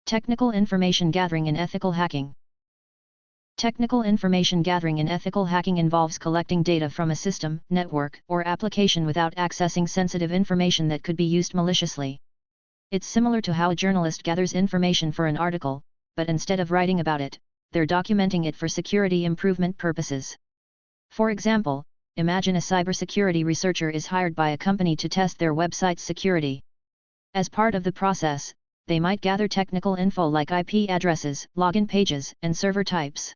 Technical information gathering in ethical hacking. Technical information gathering in ethical hacking involves collecting data from a system, network, or application without accessing sensitive information that could be used maliciously. It's similar to how a journalist gathers information for an article, but instead of writing about it, they're documenting it for security improvement purposes. For example, imagine a cybersecurity researcher is hired by a company to test their website's security. As part of the process, they might gather technical info like IP addresses, login pages, and server types.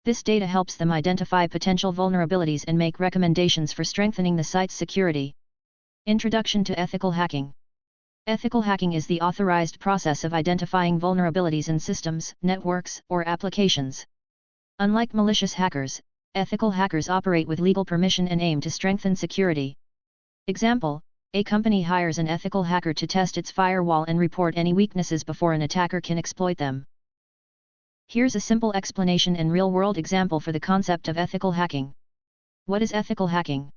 This data helps them identify potential vulnerabilities and make recommendations for strengthening the site's security. Introduction to ethical hacking. Ethical hacking is the authorized process of identifying vulnerabilities in systems, networks, or applications. Unlike malicious hackers, ethical hackers operate with legal permission and aim to strengthen security. Example: a company hires an ethical hacker to test its firewall and report any weaknesses before an attacker can exploit them. Here's a simple explanation and real-world example for the concept of ethical hacking. What is ethical hacking?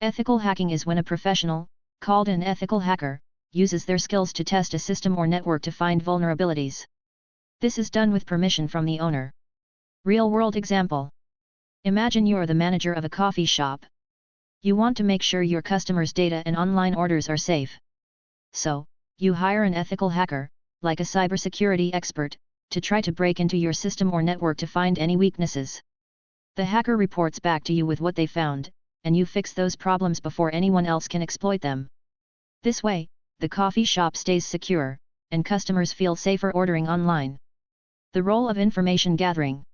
Ethical hacking is when a professional, called an ethical hacker, uses their skills to test a system or network to find vulnerabilities. This is done with permission from the owner. Real-world example. Imagine you're the manager of a coffee shop. You want to make sure your customers' data and online orders are safe. So, you hire an ethical hacker, like a cybersecurity expert, to try to break into your system or network to find any weaknesses. The hacker reports back to you with what they found, and you fix those problems before anyone else can exploit them. This way, the coffee shop stays secure, and customers feel safer ordering online. The role of information gathering.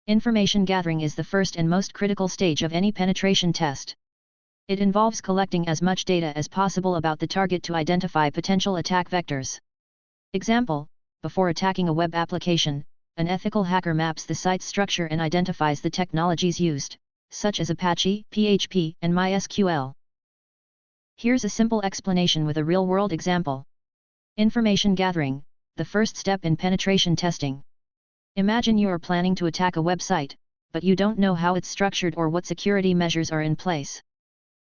Information gathering is the first and most critical stage of any penetration test. It involves collecting as much data as possible about the target to identify potential attack vectors. Example: before attacking a web application, an ethical hacker maps the site's structure and identifies the technologies used, such as Apache, PHP, and MySQL. Here's a simple explanation with a real-world example. Information gathering, the first step in penetration testing. Imagine you are planning to attack a website, but you don't know how it's structured or what security measures are in place.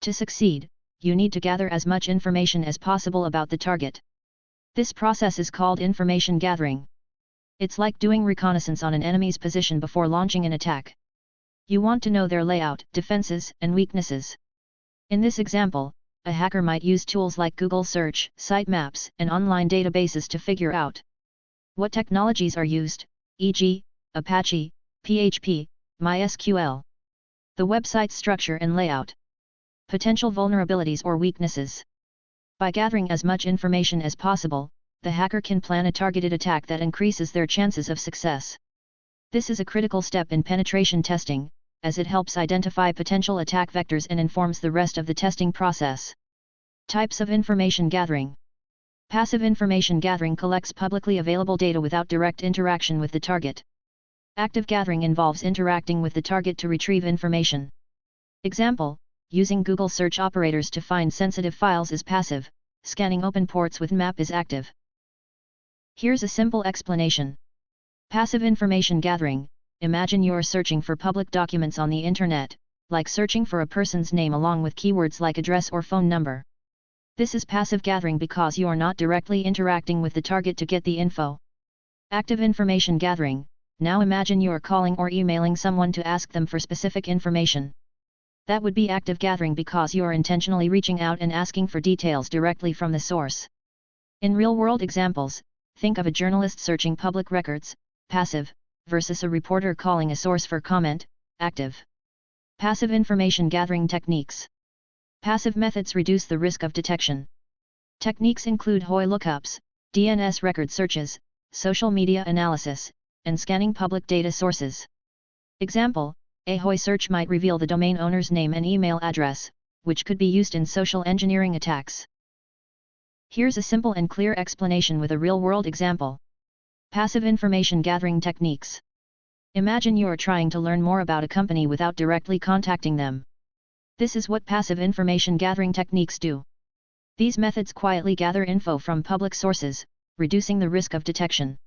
To succeed, you need to gather as much information as possible about the target. This process is called information gathering. It's like doing reconnaissance on an enemy's position before launching an attack. You want to know their layout, defenses, and weaknesses. In this example, a hacker might use tools like Google Search, sitemaps, and online databases to figure out what technologies are used, e.g., Apache, PHP, MySQL, the website's structure and layout, potential vulnerabilities or weaknesses. By gathering as much information as possible, the hacker can plan a targeted attack that increases their chances of success. This is a critical step in penetration testing, as it helps identify potential attack vectors and informs the rest of the testing process. Types of information gathering. Passive information gathering collects publicly available data without direct interaction with the target. Active gathering involves interacting with the target to retrieve information. Example: using Google search operators to find sensitive files is passive, scanning open ports with Nmap is active. Here's a simple explanation. Passive information gathering: imagine you're searching for public documents on the internet, like searching for a person's name along with keywords like address or phone number. This is passive gathering because you are not directly interacting with the target to get the info. Active information gathering: now imagine you are calling or emailing someone to ask them for specific information. That would be active gathering because you are intentionally reaching out and asking for details directly from the source. In real-world examples, think of a journalist searching public records, passive, versus a reporter calling a source for comment, active. Passive information gathering techniques. Passive methods reduce the risk of detection. Techniques include HOI lookups, DNS record searches, social media analysis, and scanning public data sources. Example: a HOI search might reveal the domain owner's name and email address, which could be used in social engineering attacks. Here's a simple and clear explanation with a real-world example. Passive information gathering techniques. Imagine you are trying to learn more about a company without directly contacting them. This is what passive information gathering techniques do. These methods quietly gather info from public sources, reducing the risk of detection.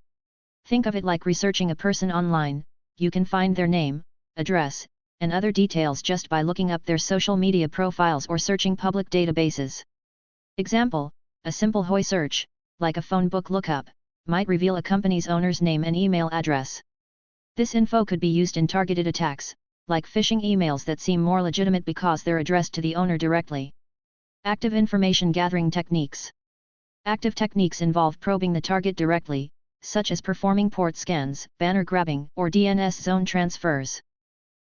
Think of it like researching a person online. You can find their name, address, and other details just by looking up their social media profiles or searching public databases. Example: a simple HOI search, like a phone book lookup, might reveal a company's owner's name and email address. This info could be used in targeted attacks, like phishing emails that seem more legitimate because they're addressed to the owner directly. Active information gathering techniques. Active techniques involve probing the target directly, such as performing port scans, banner grabbing, or DNS zone transfers.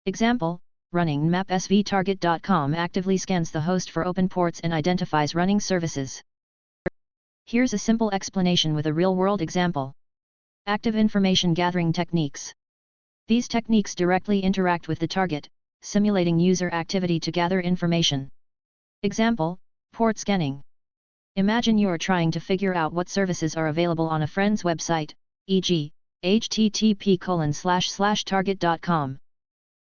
Example, running mapsvtarget.com actively scans the host for open ports and identifies running services. Here's a simple explanation with a real-world example. Active information gathering techniques. These techniques directly interact with the target, simulating user activity to gather information. Example, port scanning. Imagine you are trying to figure out what services are available on a friend's website, e.g., http://target.com.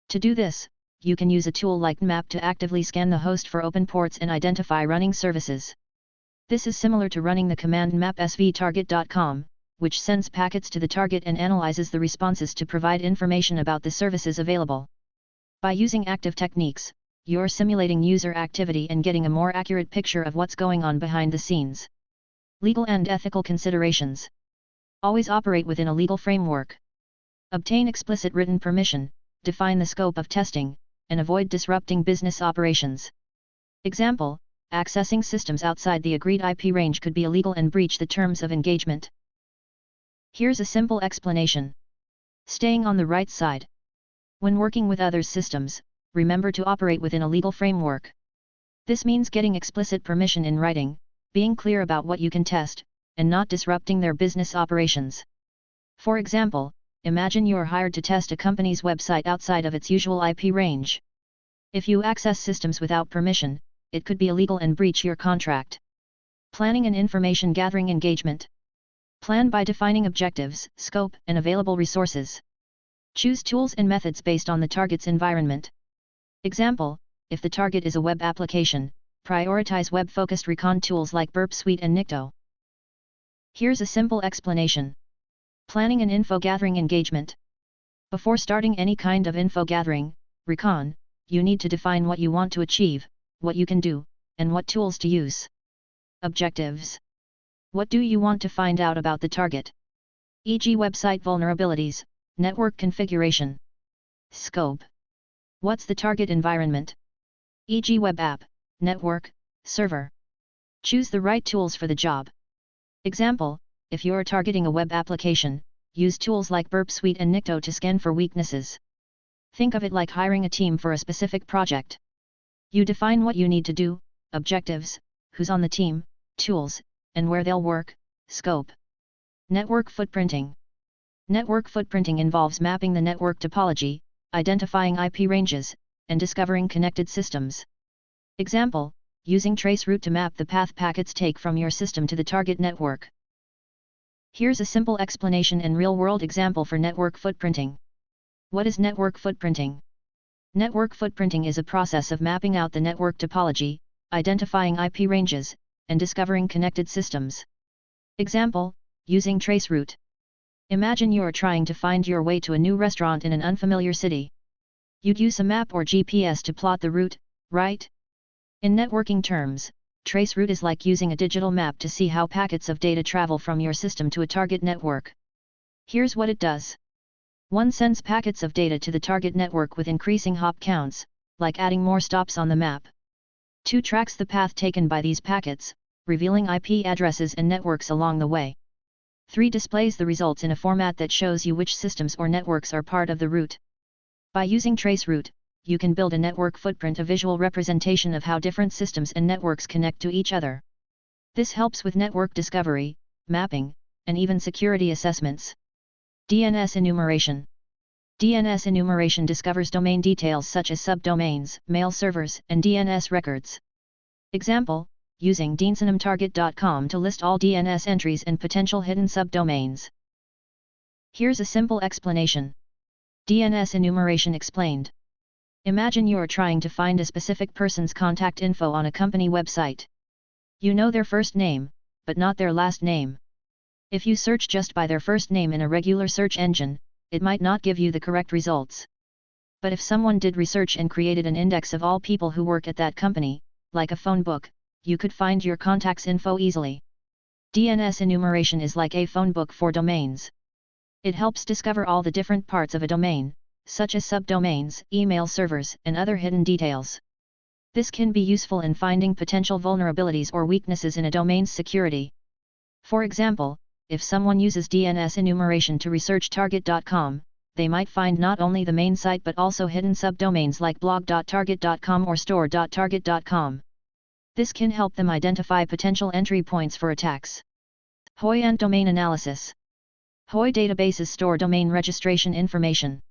To do this, you can use a tool like Nmap to actively scan the host for open ports and identify running services. This is similar to running the command mapsvtarget.com, which sends packets to the target and analyzes the responses to provide information about the services available. By using active techniques, you're simulating user activity and getting a more accurate picture of what's going on behind the scenes. Legal and ethical considerations. Always operate within a legal framework. Obtain explicit written permission, define the scope of testing, and avoid disrupting business operations. Example, accessing systems outside the agreed IP range could be illegal and breach the terms of engagement. Here's a simple explanation. Staying on the right side. When working with others' systems, remember to operate within a legal framework. This means getting explicit permission in writing, being clear about what you can test, and not disrupting their business operations. For example, imagine you are hired to test a company's website outside of its usual IP range. If you access systems without permission, it could be illegal and breach your contract. Planning and information gathering engagement. Plan by defining objectives, scope, and available resources. Choose tools and methods based on the target's environment. Example, if the target is a web application, prioritize web-focused recon tools like Burp Suite and Nikto. Here's a simple explanation. Planning and info gathering engagement. Before starting any kind of info gathering, recon, you need to define what you want to achieve, what you can do, and what tools to use. Objectives. What do you want to find out about the target? E.g., website vulnerabilities, network configuration. Scope. What's the target environment? E.g., web app, network, server. Choose the right tools for the job. Example, if you're targeting a web application, use tools like Burp Suite and Nikto to scan for weaknesses. Think of it like hiring a team for a specific project. You define what you need to do, objectives, who's on the team, tools, and where they'll work, scope. Network footprinting. Network footprinting involves mapping the network topology, identifying IP ranges, and discovering connected systems. Example, using traceroute to map the path packets take from your system to the target network. Here's a simple explanation and real-world example for network footprinting. What is network footprinting? Network footprinting is a process of mapping out the network topology, identifying IP ranges, and discovering connected systems. Example, using traceroute. Imagine you are trying to find your way to a new restaurant in an unfamiliar city. You'd use a map or GPS to plot the route, right? In networking terms, traceroute is like using a digital map to see how packets of data travel from your system to a target network. Here's what it does. 1. Sends packets of data to the target network with increasing hop counts, like adding more stops on the map. 2. Tracks the path taken by these packets, revealing IP addresses and networks along the way. 3. Displays the results in a format that shows you which systems or networks are part of the route. By using traceroute, you can build a network footprint, a visual representation of how different systems and networks connect to each other. This helps with network discovery, mapping, and even security assessments. DNS enumeration. DNS enumeration discovers domain details such as subdomains, mail servers, and DNS records. Example, using dnsnumtarget.com to list all DNS entries and potential hidden subdomains. Here's a simple explanation. DNS enumeration explained. Imagine you are trying to find a specific person's contact info on a company website. You know their first name, but not their last name. If you search just by their first name in a regular search engine, it might not give you the correct results. But if someone did research and created an index of all people who work at that company, like a phone book, you could find your contact's info easily. DNS enumeration is like a phone book for domains. It helps discover all the different parts of a domain, such as subdomains, email servers, and other hidden details. This can be useful in finding potential vulnerabilities or weaknesses in a domain's security. For example, if someone uses DNS enumeration to research target.com, they might find not only the main site but also hidden subdomains like blog.target.com or store.target.com. This can help them identify potential entry points for attacks. HOI and domain analysis. HOI databases store domain registration information.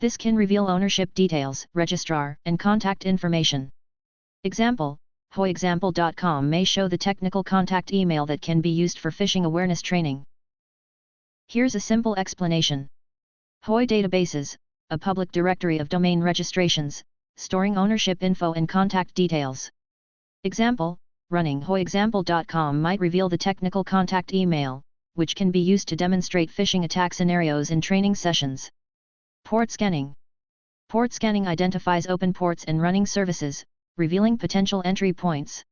This can reveal ownership details, registrar, and contact information. Example: hoiexample.com may show the technical contact email that can be used for phishing awareness training. Here's a simple explanation. HOI databases, a public directory of domain registrations, storing ownership info and contact details. Example: running hoiexample.com might reveal the technical contact email, which can be used to demonstrate phishing attack scenarios in training sessions. Port scanning. Port scanning identifies open ports and running services, revealing potential entry points.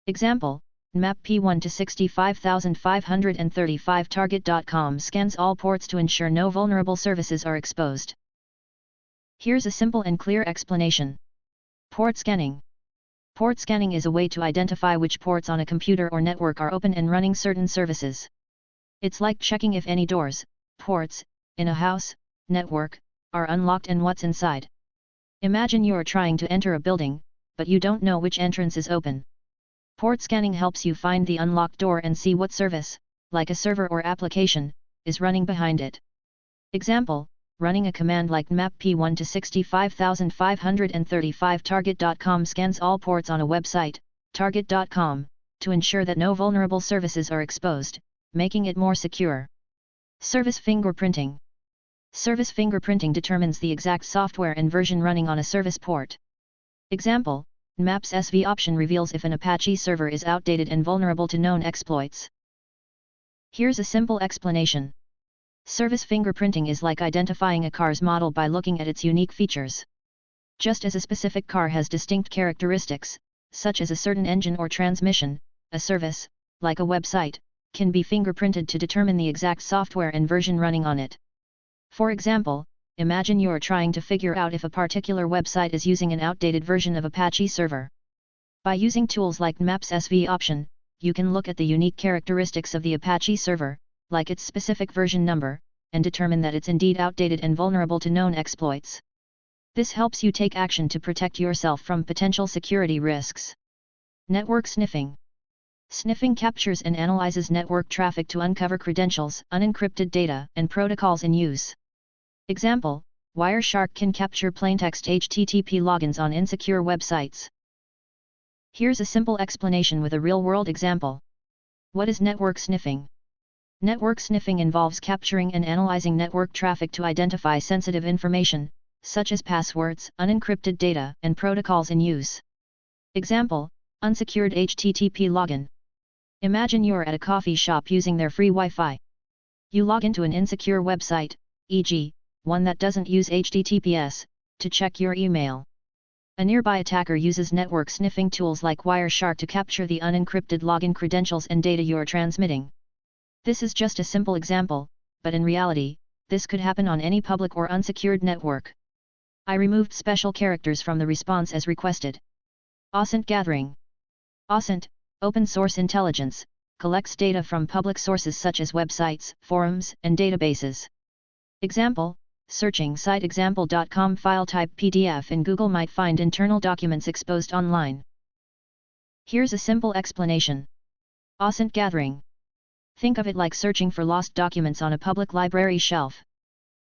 Example: nmap P1 to 65535 target.com scans all ports to ensure no vulnerable services are exposed. Here's a simple and clear explanation. Port scanning. Port scanning is a way to identify which ports on a computer or network are open and running certain services. It's like checking if any doors, ports, in a house, network, are unlocked and what's inside. Imagine you are trying to enter a building, but you don't know which entrance is open. Port scanning helps you find the unlocked door and see what service, like a server or application, is running behind it. Example: running a command like nmap P1 to 65535 target.com scans all ports on a website, target.com, to ensure that no vulnerable services are exposed, making it more secure. Service fingerprinting. Service fingerprinting determines the exact software and version running on a service port. Example: nmap's SV option reveals if an Apache server is outdated and vulnerable to known exploits. Here's a simple explanation. Service fingerprinting is like identifying a car's model by looking at its unique features. Just as a specific car has distinct characteristics, such as a certain engine or transmission, a service, like a website, can be fingerprinted to determine the exact software and version running on it. For example, imagine you're trying to figure out if a particular website is using an outdated version of Apache server. By using tools like nmap's SV option, you can look at the unique characteristics of the Apache server, like its specific version number, and determine that it's indeed outdated and vulnerable to known exploits. This helps you take action to protect yourself from potential security risks. Network sniffing. Sniffing captures and analyzes network traffic to uncover credentials, unencrypted data, and protocols in use. Example: Wireshark can capture plaintext HTTP logins on insecure websites. Here's a simple explanation with a real-world example. What is network sniffing? Network sniffing involves capturing and analyzing network traffic to identify sensitive information, such as passwords, unencrypted data, and protocols in use. Example: unsecured HTTP login. Imagine you're at a coffee shop using their free Wi-Fi. You log into an insecure website, e.g., one that doesn't use HTTPS, to check your email. A nearby attacker uses network sniffing tools like Wireshark to capture the unencrypted login credentials and data you're transmitting. This is just a simple example, but in reality, this could happen on any public or unsecured network. I removed special characters from the response as requested. OSINT gathering. OSINT, open source intelligence, collects data from public sources such as websites, forums, and databases. Example: searching siteexample.com file type PDF in Google might find internal documents exposed online. Here's a simple explanation. OSINT gathering. Think of it like searching for lost documents on a public library shelf.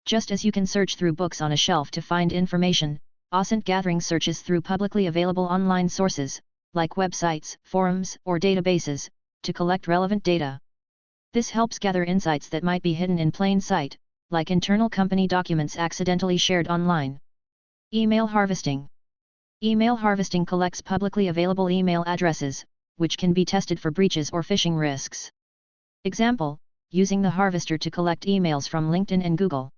Just as you can search through books on a shelf to find information, OSINT gathering searches through publicly available online sources, like websites, forums, or databases, to collect relevant data. This helps gather insights that might be hidden in plain sight, like internal company documents accidentally shared online. Email harvesting. Email harvesting collects publicly available email addresses, which can be tested for breaches or phishing risks. Example: using the harvester to collect emails from LinkedIn and Google.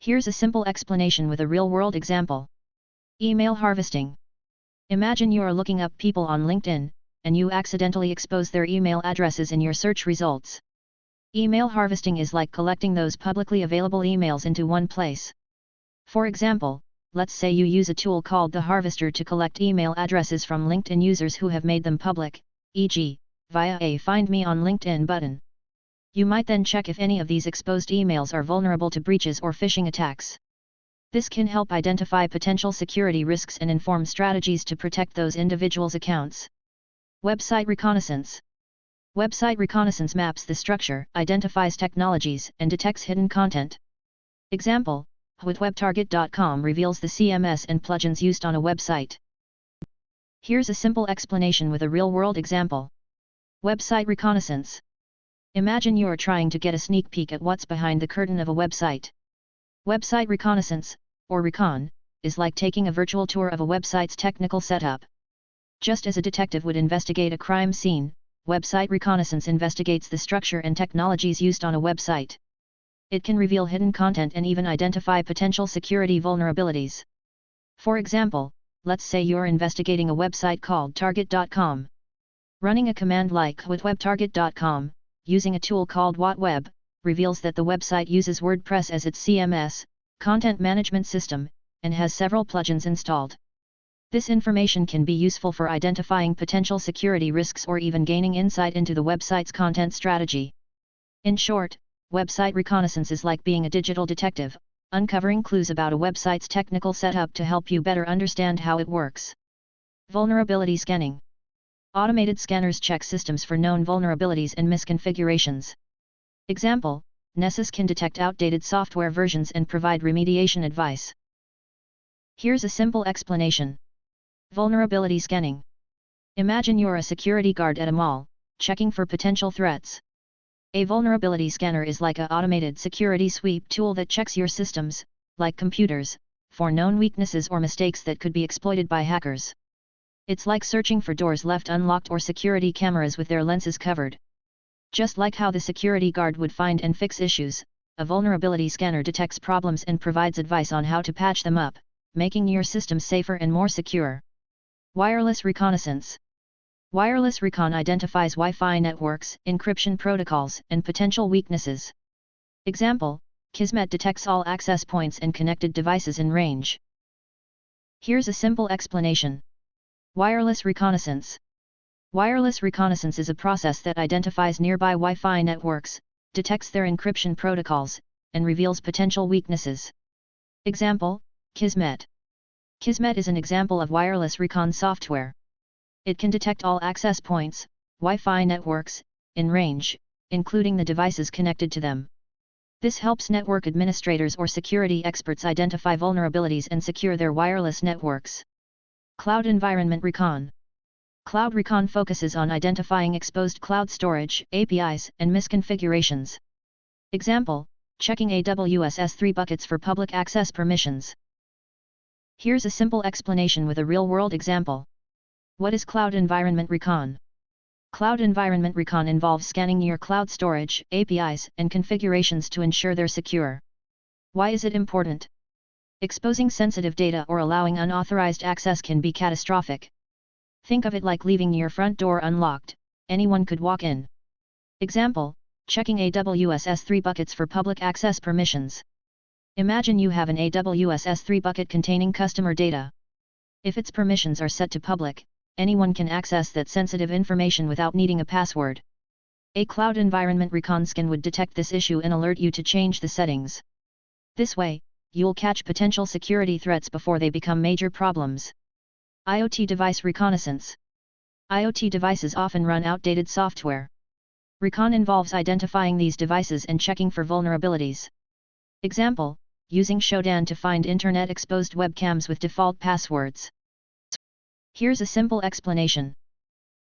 Here's a simple explanation with a real-world example. Email harvesting. Imagine you are looking up people on LinkedIn, and you accidentally expose their email addresses in your search results. Email harvesting is like collecting those publicly available emails into one place. For example, let's say you use a tool called the Harvester to collect email addresses from LinkedIn users who have made them public, e.g., via a Find Me on LinkedIn button. You might then check if any of these exposed emails are vulnerable to breaches or phishing attacks. This can help identify potential security risks and inform strategies to protect those individuals' accounts. Website reconnaissance. Website reconnaissance maps the structure, identifies technologies, and detects hidden content. Example: WebTarget.com reveals the CMS and plugins used on a website. Here's a simple explanation with a real-world example. Website reconnaissance. Imagine you're trying to get a sneak peek at what's behind the curtain of a website. Website reconnaissance, or recon, is like taking a virtual tour of a website's technical setup. Just as a detective would investigate a crime scene, website reconnaissance investigates the structure and technologies used on a website. It can reveal hidden content and even identify potential security vulnerabilities. For example, let's say you're investigating a website called Target.com. Running a command like WebTarget.com, using a tool called WhatWeb, reveals that the website uses WordPress as its CMS, content management system, and has several plugins installed. This information can be useful for identifying potential security risks or even gaining insight into the website's content strategy. In short, website reconnaissance is like being a digital detective, uncovering clues about a website's technical setup to help you better understand how it works. Vulnerability scanning. Automated scanners check systems for known vulnerabilities and misconfigurations. Example: Nessus can detect outdated software versions and provide remediation advice. Here's a simple explanation. Vulnerability scanning. Imagine you're a security guard at a mall, checking for potential threats. A vulnerability scanner is like an automated security sweep tool that checks your systems, like computers, for known weaknesses or mistakes that could be exploited by hackers. It's like searching for doors left unlocked or security cameras with their lenses covered. Just like how the security guard would find and fix issues, a vulnerability scanner detects problems and provides advice on how to patch them up, making your system safer and more secure. Wireless reconnaissance. Wireless recon identifies Wi-Fi networks, encryption protocols, and potential weaknesses. Example: Kismet detects all access points and connected devices in range. Here's a simple explanation. Wireless reconnaissance. Wireless reconnaissance is a process that identifies nearby Wi-Fi networks, detects their encryption protocols, and reveals potential weaknesses. Example: Kismet. Kismet is an example of wireless recon software. It can detect all access points, Wi-Fi networks, in range, including the devices connected to them. This helps network administrators or security experts identify vulnerabilities and secure their wireless networks. Cloud Environment Recon. Cloud Recon focuses on identifying exposed cloud storage, APIs, and misconfigurations. Example: checking AWS S3 buckets for public access permissions. Here's a simple explanation with a real-world example. What is Cloud Environment Recon? Cloud Environment Recon involves scanning your cloud storage, APIs, and configurations to ensure they're secure. Why is it important? Exposing sensitive data or allowing unauthorized access can be catastrophic. Think of it like leaving your front door unlocked, anyone could walk in. Example: checking AWS S3 buckets for public access permissions. Imagine you have an AWS S3 bucket containing customer data. If its permissions are set to public, anyone can access that sensitive information without needing a password. A Cloud Environment Recon scan would detect this issue and alert you to change the settings. This way, you'll catch potential security threats before they become major problems. IoT Device Reconnaissance. IoT devices often run outdated software. Recon involves identifying these devices and checking for vulnerabilities. Example: using Shodan to find internet-exposed webcams with default passwords. Here's a simple explanation.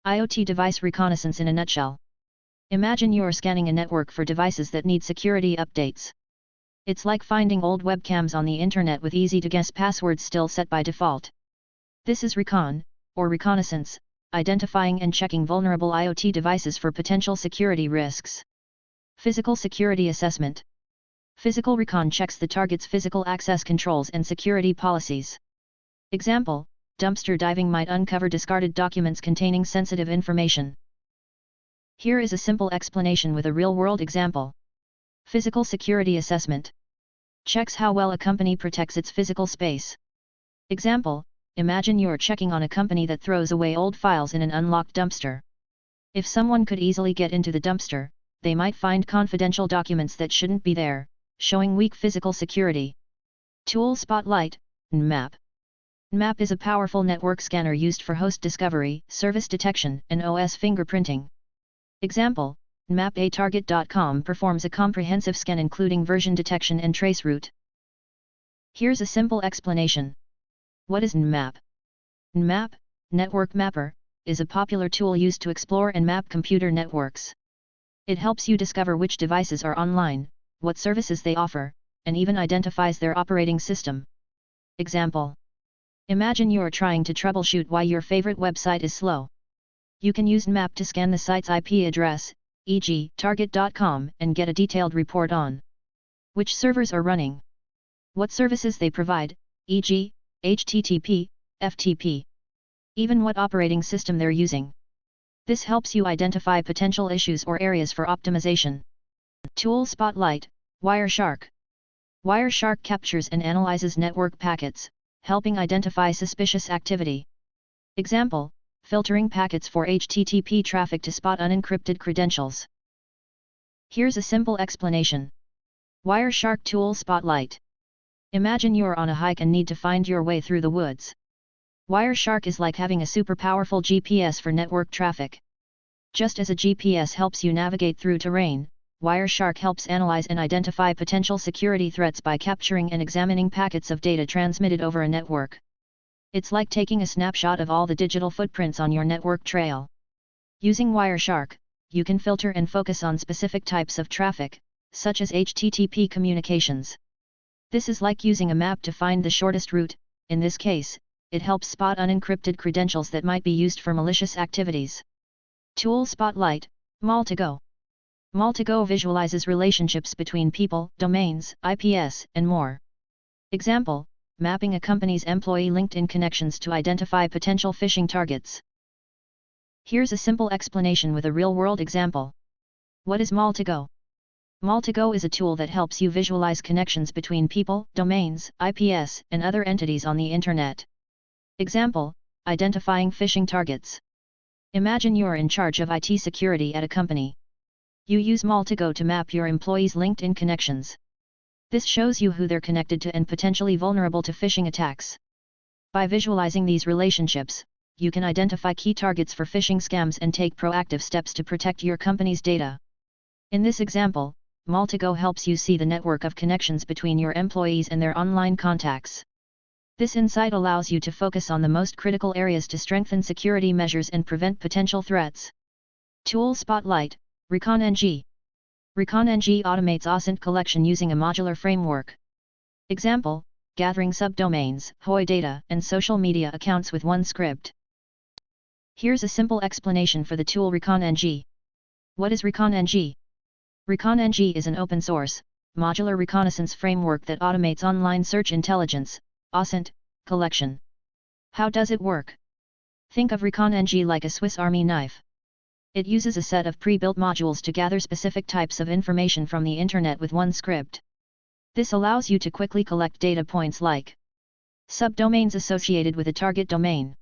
IoT device reconnaissance in a nutshell. Imagine you're scanning a network for devices that need security updates. It's like finding old webcams on the internet with easy-to-guess passwords still set by default. This is recon, or reconnaissance, identifying and checking vulnerable IoT devices for potential security risks. Physical security assessment. Physical recon checks the target's physical access controls and security policies. Example: dumpster diving might uncover discarded documents containing sensitive information. Here is a simple explanation with a real-world example. Physical security assessment. Checks how well a company protects its physical space. Example, imagine you're checking on a company that throws away old files in an unlocked dumpster. If someone could easily get into the dumpster, they might find confidential documents that shouldn't be there, showing weak physical security. Tool Spotlight, Nmap. Nmap is a powerful network scanner used for host discovery, service detection, and OS fingerprinting. Example, nmapatarget.com performs a comprehensive scan including version detection and traceroute. Here's a simple explanation. What is Nmap? Nmap, Network Mapper, is a popular tool used to explore and map computer networks. It helps you discover which devices are online, what services they offer, and even identifies their operating system. Example. Imagine you're trying to troubleshoot why your favorite website is slow. You can use Nmap to scan the site's IP address, e.g., target.com, and get a detailed report on which servers are running, what services they provide, e.g., HTTP, FTP, even what operating system they're using. This helps you identify potential issues or areas for optimization. Tool Spotlight, Wireshark. Wireshark captures and analyzes network packets, helping identify suspicious activity. Example, filtering packets for HTTP traffic to spot unencrypted credentials. Here's a simple explanation. Wireshark Tool Spotlight. Imagine you're on a hike and need to find your way through the woods. Wireshark is like having a super powerful GPS for network traffic. Just as a GPS helps you navigate through terrain, Wireshark helps analyze and identify potential security threats by capturing and examining packets of data transmitted over a network. It's like taking a snapshot of all the digital footprints on your network trail. Using Wireshark, you can filter and focus on specific types of traffic, such as HTTP communications. This is like using a map to find the shortest route. In this case, it helps spot unencrypted credentials that might be used for malicious activities. Tool Spotlight, Mall2Go. Mall2Go visualizes relationships between people, domains, IPs, and more. Example, mapping a company's employee LinkedIn connections to identify potential phishing targets. Here's a simple explanation with a real-world example. What is Mall2Go? Mall2Go is a tool that helps you visualize connections between people, domains, IPs, and other entities on the Internet. Example, identifying phishing targets. Imagine you're in charge of IT security at a company. You use Mall2Go to map your employees' LinkedIn connections. This shows you who they're connected to and potentially vulnerable to phishing attacks. By visualizing these relationships, you can identify key targets for phishing scams and take proactive steps to protect your company's data. In this example, Mall2Go helps you see the network of connections between your employees and their online contacts. This insight allows you to focus on the most critical areas to strengthen security measures and prevent potential threats. Tool Spotlight, ReconNG. ReconNG automates OSINT collection using a modular framework. Example, gathering subdomains, HOI data, and social media accounts with one script. Here's a simple explanation for the tool ReconNG. What is ReconNG? ReconNG is an open-source, modular reconnaissance framework that automates online search intelligence, OSINT, collection. How does it work? Think of ReconNG like a Swiss Army knife. It uses a set of pre-built modules to gather specific types of information from the Internet with one script. This allows you to quickly collect data points like subdomains associated with a target domain,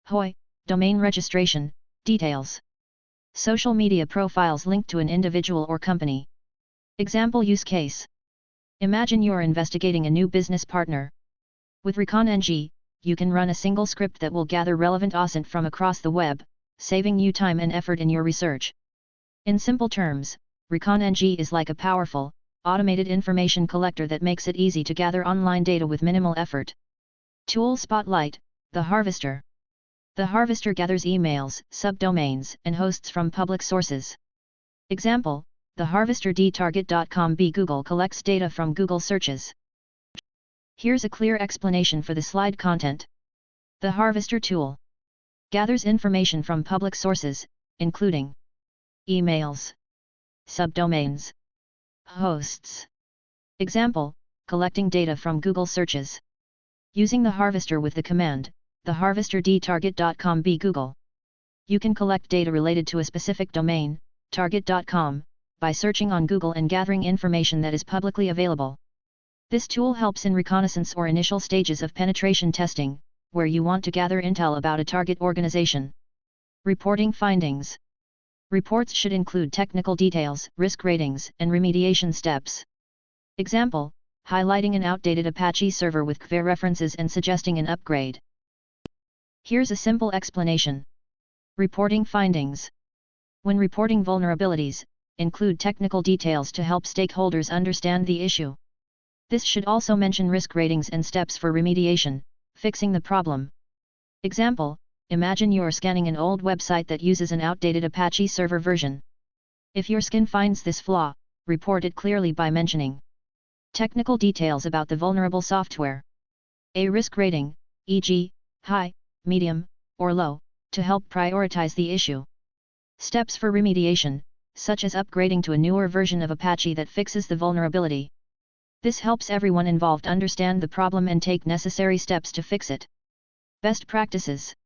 HOI, domain registration, details, social media profiles linked to an individual or company. Example use case. Imagine you're investigating a new business partner. With ReconNG, you can run a single script that will gather relevant OSINT from across the web, saving you time and effort in your research. In simple terms, ReconNG is like a powerful, automated information collector that makes it easy to gather online data with minimal effort. Tool Spotlight, the Harvester. The Harvester gathers emails, subdomains, and hosts from public sources. Example, the Harvester dtarget.com b Google collects data from Google searches. Here's a clear explanation for the slide content. The Harvester tool gathers information from public sources, including emails, subdomains, hosts. Example, collecting data from Google searches. Using the Harvester with the command, the harvester D target.com B Google. You can collect data related to a specific domain, target.com, by searching on Google and gathering information that is publicly available. This tool helps in reconnaissance or initial stages of penetration testing, where you want to gather intel about a target organization. Reporting findings. Reports should include technical details, risk ratings, and remediation steps. Example, highlighting an outdated Apache server with CVE references and suggesting an upgrade. Here's a simple explanation. Reporting findings. When reporting vulnerabilities, include technical details to help stakeholders understand the issue. This should also mention risk ratings and steps for remediation, fixing the problem. Example, imagine you're scanning an old website that uses an outdated Apache server version. If your SCAN finds this flaw, report it clearly by mentioning technical details about the vulnerable software. A risk rating, e.g., high, medium, or low, to help prioritize the issue. Steps for remediation, such as upgrading to a newer version of Apache that fixes the vulnerability. This helps everyone involved understand the problem and take necessary steps to fix it. Best practices.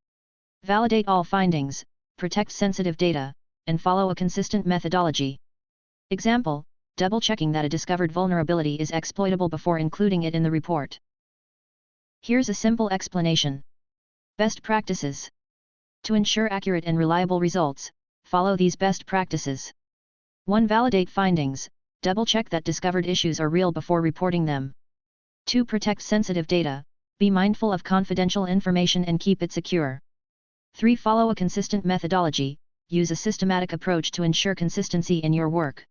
Validate all findings, protect sensitive data, and follow a consistent methodology. Example, double-checking that a discovered vulnerability is exploitable before including it in the report. Here's a simple explanation. Best practices. To ensure accurate and reliable results, follow these best practices. 1. Validate findings, double-check that discovered issues are real before reporting them. 2. Protect sensitive data, be mindful of confidential information and keep it secure. 3. Follow a consistent methodology, use a systematic approach to ensure consistency in your work.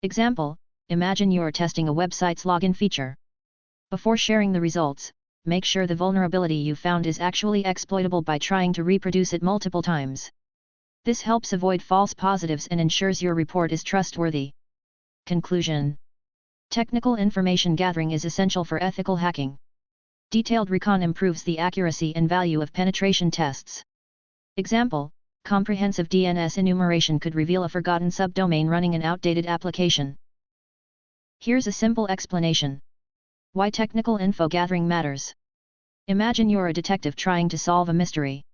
Example, imagine you're testing a website's login feature. Before sharing the results, make sure the vulnerability you found is actually exploitable by trying to reproduce it multiple times. This helps avoid false positives and ensures your report is trustworthy. Conclusion. Technical information gathering is essential for ethical hacking. Detailed recon improves the accuracy and value of penetration tests. Example, comprehensive DNS enumeration could reveal a forgotten subdomain running an outdated application. Here's a simple explanation. Why technical info gathering matters. Imagine you're a detective trying to solve a mystery.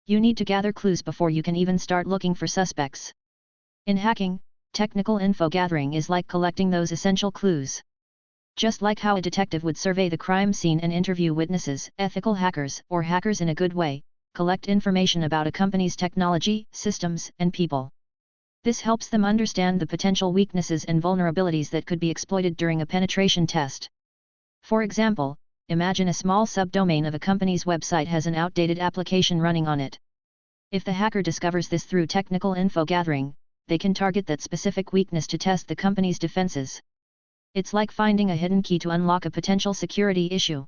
You need to gather clues before you can even start looking for suspects. In hacking, technical info gathering is like collecting those essential clues. Just like how a detective would survey the crime scene and interview witnesses, ethical hackers, or hackers in a good way, collect information about a company's technology, systems, and people. This helps them understand the potential weaknesses and vulnerabilities that could be exploited during a penetration test. For example, imagine a small subdomain of a company's website has an outdated application running on it. If the hacker discovers this through technical info gathering, they can target that specific weakness to test the company's defenses. It's like finding a hidden key to unlock a potential security issue.